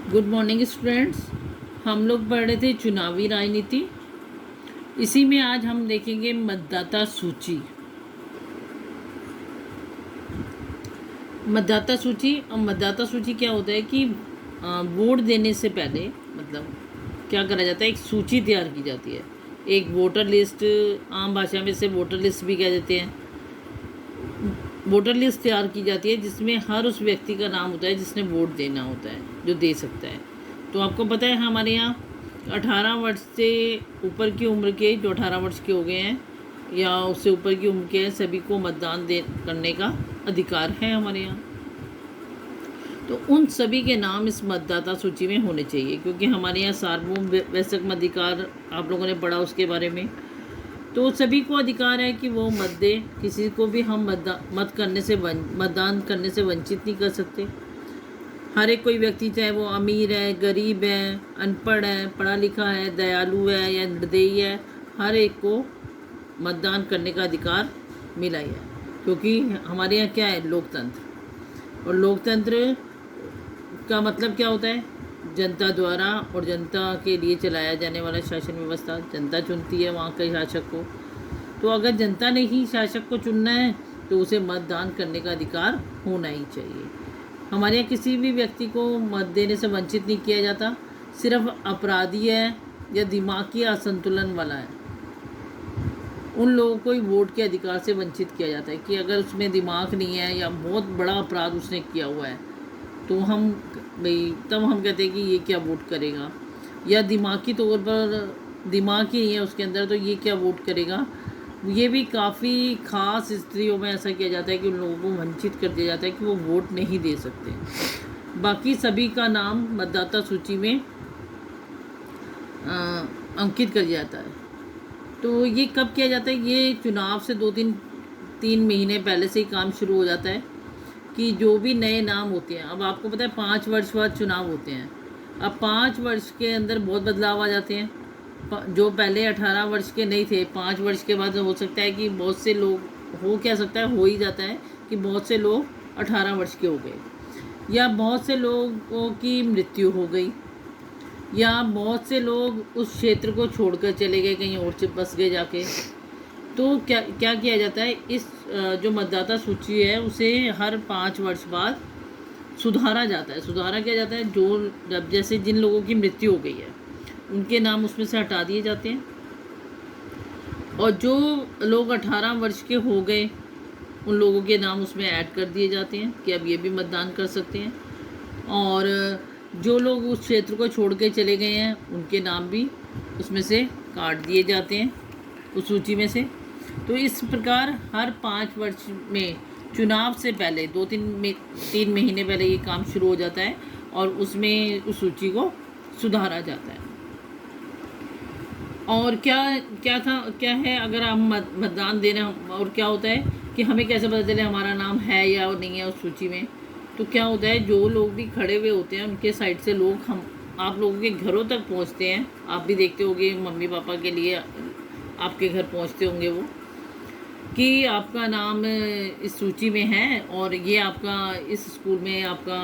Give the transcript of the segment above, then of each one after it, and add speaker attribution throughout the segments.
Speaker 1: Good morning students. हम लोग पढ़ रहे थे चुनावी राजनीति। इसी में आज हम देखेंगे मतदाता सूची। मतदाता सूची और मतदाता सूची क्या होता है कि वोट देने से पहले मतलब क्या करा जाता है, एक सूची तैयार की जाती है। एक वोटर लिस्ट, आम भाषा में से वोटर लिस्ट भी कह देते हैं। वोटर लिस्ट तैयार की जाती है जिसमें हर उस व्यक्ति का नाम होता है जिसने वोट देना होता है, जो दे सकता है। तो आपको पता है हमारे यहाँ 18 वर्ष से ऊपर की उम्र के, जो 18 वर्ष के हो गए हैं या उससे ऊपर की उम्र के हैं, सभी को मतदान करने का अधिकार है हमारे यहाँ। तो उन सभी के नाम इस मतदाता सूची में होने चाहिए, क्योंकि हमारे यहाँ सार्वभौम वयस्क अधिकार आप लोगों ने पढ़ा उसके बारे में। तो सभी को अधिकार है कि वो मत दे। किसी को भी हम मतदान करने से वंचित नहीं कर सकते। हर एक कोई व्यक्ति, चाहे वो अमीर है, गरीब है, अनपढ़ है, पढ़ा लिखा है, दयालु है या निर्दयी है, हर एक को मतदान करने का अधिकार मिला ही है। क्योंकि हमारे यहाँ क्या है, लोकतंत्र। और लोकतंत्र का मतलब क्या होता है? जनता द्वारा और जनता के लिए चलाया जाने वाला शासन व्यवस्था। जनता चुनती है वहाँ के शासक को। तो अगर जनता ने ही शासक को चुनना है तो उसे मतदान करने का अधिकार होना ही चाहिए। हमारे यहाँ किसी भी व्यक्ति को मत देने से वंचित नहीं किया जाता। सिर्फ अपराधी है या दिमागी असंतुलन वाला है, उन लोगों को ही वोट के अधिकार से वंचित किया जाता है। कि अगर उसमें दिमाग नहीं है या बहुत बड़ा अपराध उसने किया हुआ है तो हम तब हम कहते हैं कि ये क्या वोट करेगा, या दिमागी तौर पर दिमाग ही नहीं है उसके अंदर तो ये क्या वोट करेगा। ये भी काफ़ी ख़ास स्थितियों में ऐसा किया जाता है कि उन लोगों को वंचित कर दिया जाता है कि वो वोट नहीं दे सकते। बाकी सभी का नाम मतदाता सूची में अंकित कर दिया जाता है। तो ये कब किया जाता है? ये चुनाव से 2-3 महीने पहले से ही काम शुरू हो जाता है कि जो भी नए नाम होते हैं, अब आपको पता है 5 वर्ष बाद चुनाव होते हैं। अब 5 वर्ष के अंदर बहुत बदलाव आ जाते हैं। जो पहले 18 वर्ष के नहीं थे, 5 वर्ष के बाद हो सकता है कि बहुत से लोग, हो क्या सकता है, हो ही जाता है कि बहुत से लोग 18 वर्ष के हो गए, या बहुत से लोगों की मृत्यु हो गई, या बहुत से लोग उस क्षेत्र को छोड़कर चले गए, कहीं और से बस गए जाके। तो क्या क्या किया जाता है, इस जो मतदाता सूची है उसे हर 5 वर्ष बाद सुधारा जाता है। सुधारा किया जाता है, जो जब जैसे जिन लोगों की मृत्यु हो गई है उनके नाम उसमें से हटा दिए जाते हैं, और जो लोग 18 वर्ष के हो गए उन लोगों के नाम उसमें ऐड कर दिए जाते हैं कि अब ये भी मतदान कर सकते हैं। और जो लोग उस क्षेत्र को छोड़ के चले गए हैं उनके नाम भी उसमें से काट दिए जाते हैं उस सूची में से। तो इस प्रकार हर 5 वर्ष में चुनाव से पहले 2-3 महीने पहले ये काम शुरू हो जाता है और उसमें उस सूची को सुधारा जाता है। और क्या है, अगर हम मतदान दे रहे हैं और क्या होता है कि हमें कैसे पता चले हमारा नाम है या नहीं है उस सूची में? तो क्या होता है, जो लोग भी खड़े हुए होते हैं उनके साइड से लोग आप लोगों के घरों तक पहुंचते हैं। आप भी देखते होंगे, मम्मी पापा के लिए आपके घर पहुंचते होंगे वो, कि आपका नाम इस सूची में है और ये आपका इस स्कूल में आपका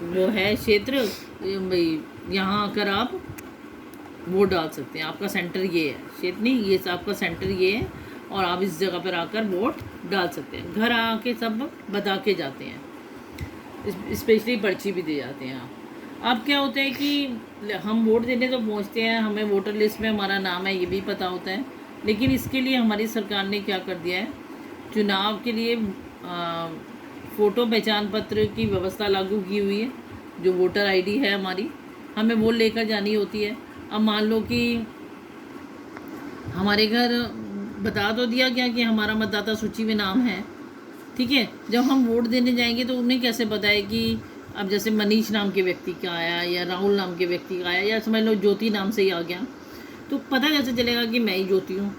Speaker 1: वो है क्षेत्र, यहाँ आकर आप वोट डाल सकते हैं। आपका सेंटर ये है, क्षेत्र नहीं, ये आपका सेंटर ये है और आप इस जगह पर आकर वोट डाल सकते हैं। घर आके सब बता के जाते हैं, स्पेशली पर्ची भी दे जाते हैं। अब क्या होता है कि हम वोट देने तो पहुंचते हैं, हमें वोटर लिस्ट में हमारा नाम है ये भी पता होता है, लेकिन इसके लिए हमारी सरकार ने क्या कर दिया है, चुनाव के लिए फ़ोटो पहचान पत्र की व्यवस्था लागू की हुई है। जो वोटर आईडी है हमारी, हमें वो लेकर जानी होती है। अब मान लो कि हमारे घर बता तो दिया गया कि हमारा मतदाता सूची में नाम है, ठीक है। जब हम वोट देने जाएंगे तो उन्हें कैसे पता है कि अब जैसे मनीष नाम के व्यक्ति का आया या राहुल नाम के व्यक्ति का आया या समझ लो ज्योति नाम से ही आ गया, तो पता कैसे चलेगा कि मैं ही ज्योति हूँ?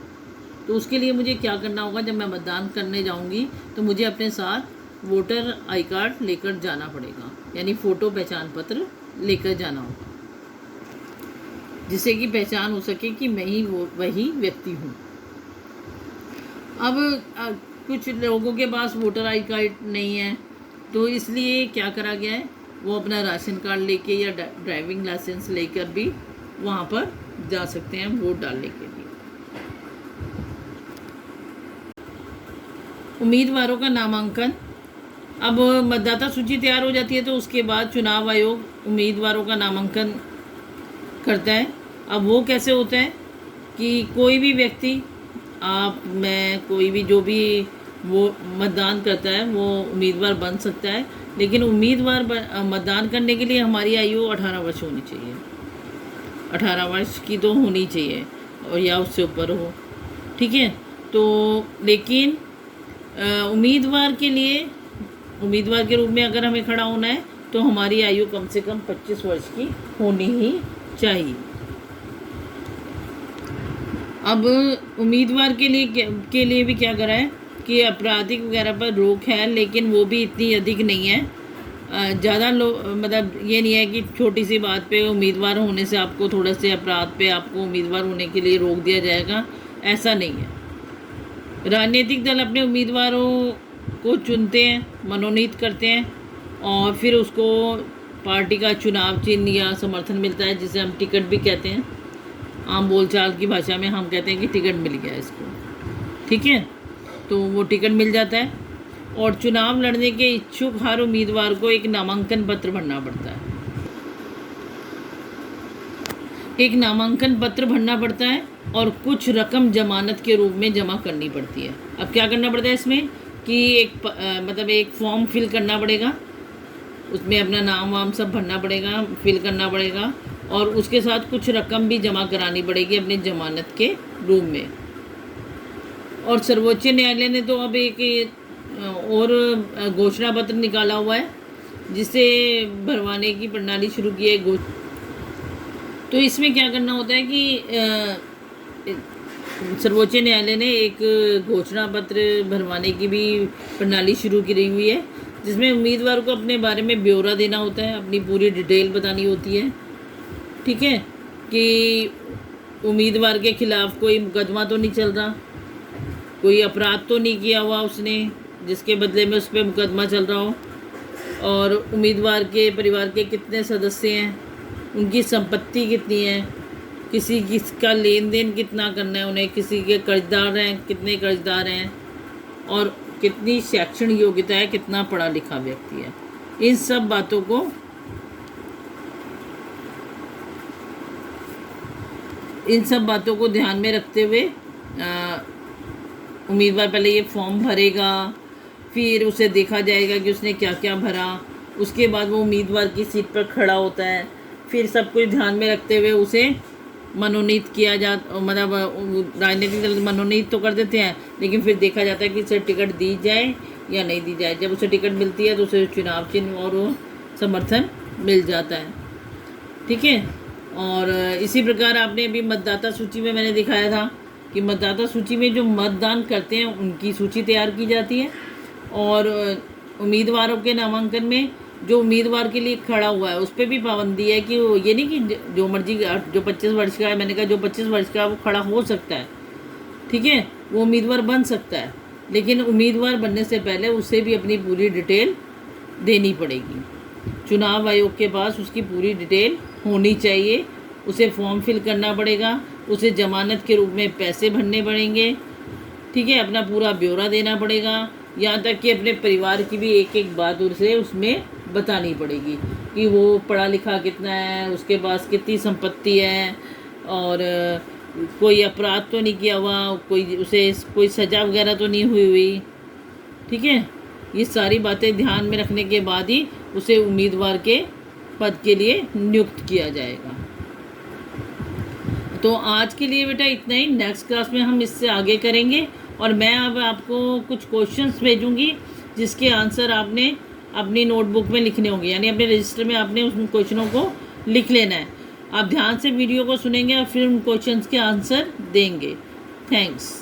Speaker 1: तो उसके लिए मुझे क्या करना होगा, जब मैं मतदान करने जाऊँगी तो मुझे अपने साथ वोटर आई कार्ड लेकर जाना पड़ेगा, यानी फ़ोटो पहचान पत्र लेकर जाना होगा, जिससे कि पहचान हो सके कि मैं ही वही व्यक्ति हूँ। अब कुछ लोगों के पास वोटर आई कार्ड नहीं है, तो इसलिए क्या करा गया है वो अपना राशन कार्ड लेके या ड्राइविंग लाइसेंस लेकर भी वहाँ पर जा सकते हैं वोट डालने के लिए। उम्मीदवारों का नामांकन। अब मतदाता सूची तैयार हो जाती है तो उसके बाद चुनाव आयोग उम्मीदवारों का नामांकन करता है। अब वो कैसे होता है कि कोई भी व्यक्ति, आप, मैं, कोई भी जो भी वो मतदान करता है वो उम्मीदवार बन सकता है, लेकिन उम्मीदवार मतदान करने के लिए हमारी आयु 18 वर्ष होनी चाहिए। 18 वर्ष की तो होनी चाहिए और या उससे ऊपर हो, ठीक है। तो लेकिन उम्मीदवार के लिए, उम्मीदवार के रूप में अगर हमें खड़ा होना है तो हमारी आयु कम से कम 25 वर्ष की होनी ही चाहिए। अब उम्मीदवार के लिए भी क्या करा है कि आपराधिक वगैरह पर रोक है, लेकिन वो भी इतनी अधिक नहीं है। ज़्यादा मतलब ये नहीं है कि छोटी सी बात पे उम्मीदवार होने से आपको थोड़ा से अपराध पे आपको उम्मीदवार होने के लिए रोक दिया जाएगा, ऐसा नहीं है। राजनीतिक दल अपने उम्मीदवारों को चुनते हैं, मनोनीत करते हैं और फिर उसको पार्टी का चुनाव चिन्ह या समर्थन मिलता है, जिसे हम टिकट भी कहते हैं। आम बोलचाल की भाषा में हम कहते हैं कि टिकट मिल गया इसको, ठीक है। तो वो टिकट मिल जाता है और चुनाव लड़ने के इच्छुक हर उम्मीदवार को एक नामांकन पत्र भरना पड़ता है। एक नामांकन पत्र भरना पड़ता है और कुछ रकम जमानत के रूप में जमा करनी पड़ती है। अब क्या करना पड़ता है इसमें कि मतलब एक फॉर्म फिल करना पड़ेगा, उसमें अपना नाम वाम सब भरना पड़ेगा, फिल करना पड़ेगा और उसके साथ कुछ रकम भी जमा करानी पड़ेगी अपने जमानत के रूप में। और सर्वोच्च न्यायालय ने तो अब एक और घोषणा पत्र निकाला हुआ है, जिसे भरवाने की प्रणाली शुरू की है। तो इसमें क्या करना होता है कि सर्वोच्च न्यायालय ने एक घोषणा पत्र भरवाने की भी प्रणाली शुरू की हुई है, जिसमें उम्मीदवार को अपने बारे में ब्यौरा देना होता है, अपनी पूरी डिटेल बतानी होती है, ठीक है, कि उम्मीदवार के खिलाफ कोई मुकदमा तो नहीं चल रहा, कोई अपराध तो नहीं किया हुआ उसने जिसके बदले में उस पर मुकदमा चल रहा हो, और उम्मीदवार के परिवार के कितने सदस्य हैं, उनकी संपत्ति कितनी है, किसका लेन देन कितना करना है उन्हें, किसी के कर्जदार हैं, कितने कर्जदार हैं, और कितनी शैक्षणिक योग्यता है, कितना पढ़ा लिखा व्यक्ति है। इन सब बातों को ध्यान में रखते हुए उम्मीदवार पहले ये फॉर्म भरेगा, फिर उसे देखा जाएगा कि उसने क्या क्या भरा, उसके बाद वो उम्मीदवार की सीट पर खड़ा होता है, फिर सब कुछ ध्यान में रखते हुए उसे मनोनीत किया मतलब राजनीतिक दल मनोनीत तो कर देते हैं, लेकिन फिर देखा जाता है कि उसे टिकट दी जाए या नहीं दी जाए। जब उसे टिकट मिलती है तो उसे चुनाव चिन्ह और वो समर्थन मिल जाता है, ठीक है। और इसी प्रकार आपने अभी मतदाता सूची में मैंने दिखाया था कि मतदाता सूची में जो मतदान करते हैं उनकी सूची तैयार की जाती है, और उम्मीदवारों के नामांकन में जो उम्मीदवार के लिए खड़ा हुआ है उस पर भी पाबंदी है कि वो ये नहीं कि जो मर्जी, जो 25 वर्ष का है, मैंने कहा जो 25 वर्ष का वो खड़ा हो सकता है, ठीक है, वो उम्मीदवार बन सकता है, लेकिन उम्मीदवार बनने से पहले उसे भी अपनी पूरी डिटेल देनी पड़ेगी। चुनाव आयोग के पास उसकी पूरी डिटेल होनी चाहिए, उसे फॉर्म फिल करना पड़ेगा, उसे जमानत के रूप में पैसे भरने पड़ेंगे, ठीक है, अपना पूरा ब्यौरा देना पड़ेगा, यहाँ तक कि अपने परिवार की भी एक एक बात उसे उसमें बतानी पड़ेगी कि वो पढ़ा लिखा कितना है, उसके पास कितनी संपत्ति है, और कोई अपराध तो नहीं किया हुआ, उसे कोई सज़ा वगैरह तो नहीं हुई, ठीक है। ये सारी बातें ध्यान में रखने के बाद ही उसे उम्मीदवार के पद के लिए नियुक्त किया जाएगा। तो आज के लिए बेटा इतना ही, नेक्स्ट क्लास में हम इससे आगे करेंगे, और मैं अब आपको कुछ क्वेश्चंस भेजूंगी जिसके आंसर आपने अपनी नोटबुक में लिखने होंगे, यानी अपने रजिस्टर में आपने उन क्वेश्चनों को लिख लेना है। आप ध्यान से वीडियो को सुनेंगे और फिर उन क्वेश्चंस के आंसर देंगे। थैंक्स।